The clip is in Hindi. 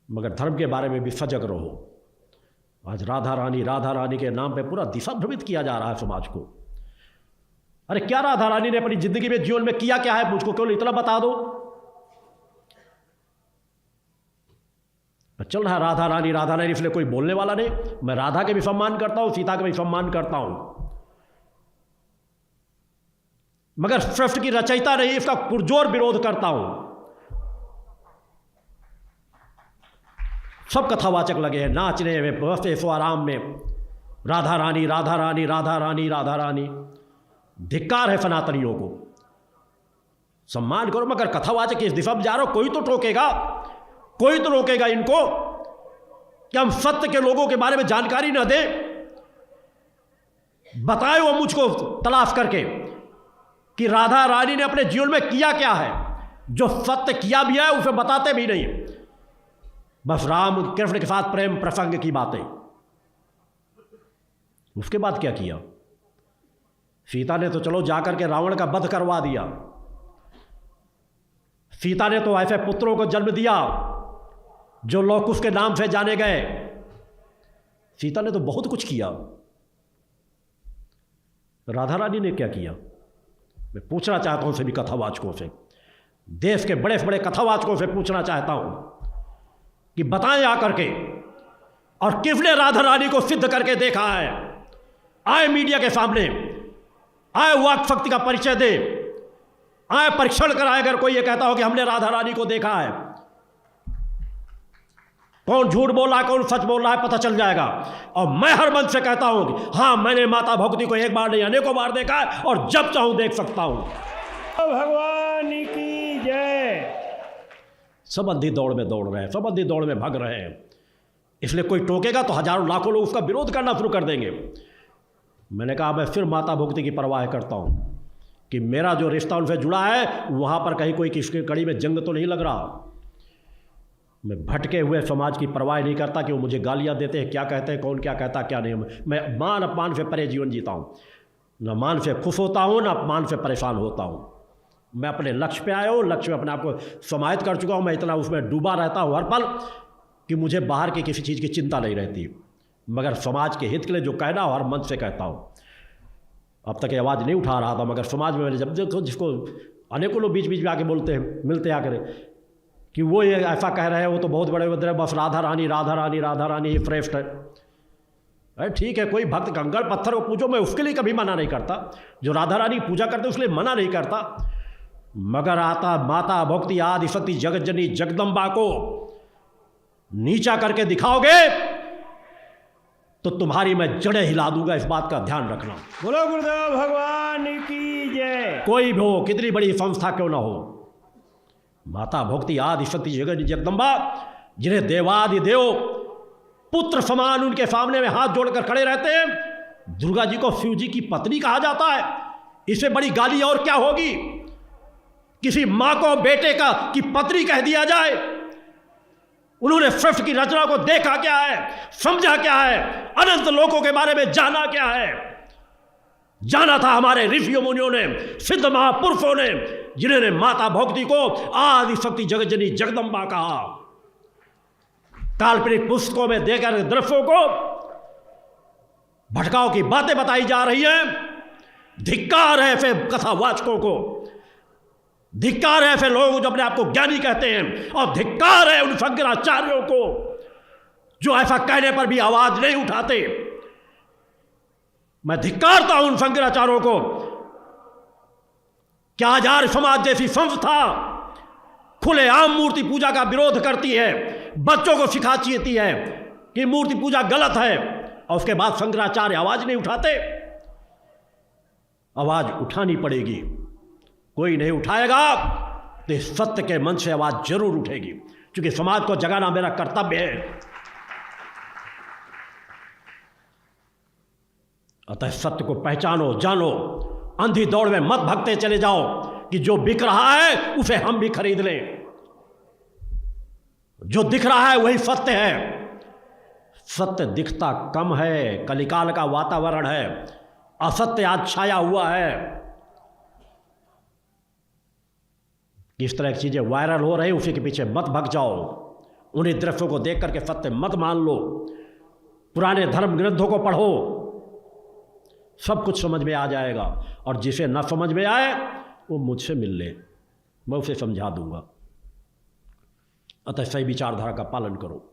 मगर धर्म के बारे में भी सजग रहो। आज राधा रानी के नाम पे पूरा दिशा भ्रमित किया जा रहा है समाज को। अरे क्या राधा रानी ने अपनी जिंदगी में जीवन में किया क्या है, मुझको केवल इतना बता दो। चल रहा राधा रानी, इसलिए कोई बोलने वाला नहीं। मैं राधा के भी सम्मान करता हूं, सीता के भी सम्मान करता हूं, मगर सृष्टि की रचयिता नहीं, इसका पुरजोर विरोध करता हूं। सब कथावाचक लगे हैं नाचने में, बसे आराम में, राधा रानी। धिक्कार है सनातनियों को, सम्मान करो। मगर कथावाचक इस दिशा में जा रहे हो, कोई तो रोकेगा इनको कि हम सत्य के लोगों के बारे में जानकारी न दें। बताए वो मुझको तलाश करके कि राधा रानी ने अपने जीवन में किया क्या है। जो सत्य किया भी है उसे बताते भी नहीं, बस राम कृष्ण के साथ प्रेम प्रसंग की बातें। उसके बाद क्या किया? सीता ने तो चलो जाकर के रावण का वध करवा दिया। सीता ने तो ऐसे पुत्रों को जन्म दिया जो लोग उसके नाम से जाने गए। सीता ने तो बहुत कुछ किया। राधा रानी ने क्या किया? मैं पूछना चाहता हूं सभी कथावाचकों से, देश के बड़े बड़े कथावाचकों से पूछना चाहता हूं कि बताएं आकर के, और किसने राधा रानी को सिद्ध करके देखा है? आए मीडिया के सामने, आए वाक शक्ति का परिचय दे, आए परीक्षण कराए। अगर कोई ये कहता हो कि हमने राधा रानी को देखा है, कौन झूठ बोल रहा है कौन सच बोल रहा है पता चल जाएगा। और मैं हर मन से कहता हूं कि हाँ, मैंने माता भगवती को एक बार नहीं अनेकों बार देखा है, और जब चाहूं देख सकता हूं। भगवान की जय। सब अंधी दौड़ में दौड़ रहे हैं, सब अंधी दौड़ में भाग रहे हैं। इसलिए कोई टोकेगा तो हजारों लाखों लोग उसका विरोध करना शुरू कर देंगे। मैंने कहा मैं फिर माता भगवती की परवाह करता हूं कि मेरा जो रिश्ता उनसे जुड़ा है वहां पर कहीं कोई किसकी कड़ी में जंग तो नहीं लग रहा। मैं भटके हुए समाज की परवाह नहीं करता कि वो मुझे गालियां देते हैं, क्या कहते हैं, कौन क्या कहता क्या नहीं। मैं मान अपमान से परे जीवन जीता हूँ, न मान से खुश होता हूँ न अपमान से परेशान होता हूँ। मैं अपने लक्ष्य पे आया हूँ, लक्ष्य में अपने आप को समाहित कर चुका हूँ। मैं इतना उसमें डूबा रहता हूँ हर पल कि मुझे बाहर की किसी चीज़ की चिंता नहीं रहती। मगर समाज के हित के लिए जो कहना हो हर मन से कहता हूँ। अब तक आवाज़ नहीं उठा रहा था, मगर समाज में मैंने जब देखो, जिसको अनेकों लोग बीच बीच में आके बोलते हैं, मिलते आकर कि वो ये ऐसा कह रहे हैं, वो तो बहुत बड़े उधर है, बस राधा रानी ही श्रेष्ठ है। अरे ठीक है, कोई भक्त कंकड़ पत्थर को पूछो, मैं उसके लिए कभी मना नहीं करता। जो राधा रानी की पूजा करते उसके लिए मना नहीं करता। मगर आता माता भक्ति आदि शक्ति जगत जननी जगदम्बा को नीचा करके दिखाओगे तो तुम्हारी मैं जड़ें हिला दूंगा, इस बात का ध्यान रखना। बोलो गुरुदेव भगवान की जय। कोई भी हो, कितनी बड़ी संस्था क्यों ना हो, माता भक्ति आदि शक्ति जगत जगदम्बा, जिन्हें देवादि देव पुत्र समान उनके सामने में हाथ जोड़कर खड़े रहते हैं। दुर्गा जी को शिव जी की पत्नी कहा जाता है, इससे बड़ी गाली और क्या होगी? किसी मां को बेटे का की पत्नी कह दिया जाए। उन्होंने सृष्टि की रचना को देखा क्या है, समझा क्या है, अनंत लोकों के बारे में जाना क्या है। जाना था हमारे ऋषियों मुनियों ने, सिद्ध महापुरुषों ने, जिन्होंने माता भक्ति को आदि शक्ति जगत जननी जगदम्बा कहा। काल्पनिक पुस्तकों में देकर दृश्यों को भटकाव की बातें बताई जा रही हैं। धिक्कार है ऐसे कथावाचकों को, धिक्कार है ऐसे लोग जो अपने आप को ज्ञानी कहते हैं, और धिक्कार है उन शंकराचार्यों को जो ऐसा कहने पर भी आवाज नहीं उठाते। मैं धिक्कारता हूं उन शंकराचार्यों को। क्या आचार्य समाज जैसी संस्था खुलेआम मूर्ति पूजा का विरोध करती है, बच्चों को सिखाती है कि मूर्ति पूजा गलत है, और उसके बाद शंकराचार्य आवाज नहीं उठाते? आवाज उठानी पड़ेगी। कोई नहीं उठाएगा तो सत्य के मंच से आवाज जरूर उठेगी, क्योंकि समाज को जगाना मेरा कर्तव्य है। अतः सत्य को पहचानो, जानो, अंधी दौड़ में मत भगते चले जाओ कि जो बिक रहा है उसे हम भी खरीद लें। जो दिख रहा है वही सत्य है। सत्य दिखता कम है, कलिकाल का वातावरण है, असत्य आज छाया हुआ है। किस तरह की चीजें वायरल हो रही, उसी के पीछे मत भग जाओ। उन्हीं दृश्यों को देख करके सत्य मत मान लो, पुराने धर्म ग्रंथों को पढ़ो, सब कुछ समझ में आ जाएगा। और जिसे न समझ में आए वो मुझसे मिल ले, मैं उसे समझा दूंगा। अतः सही विचारधारा का पालन करो।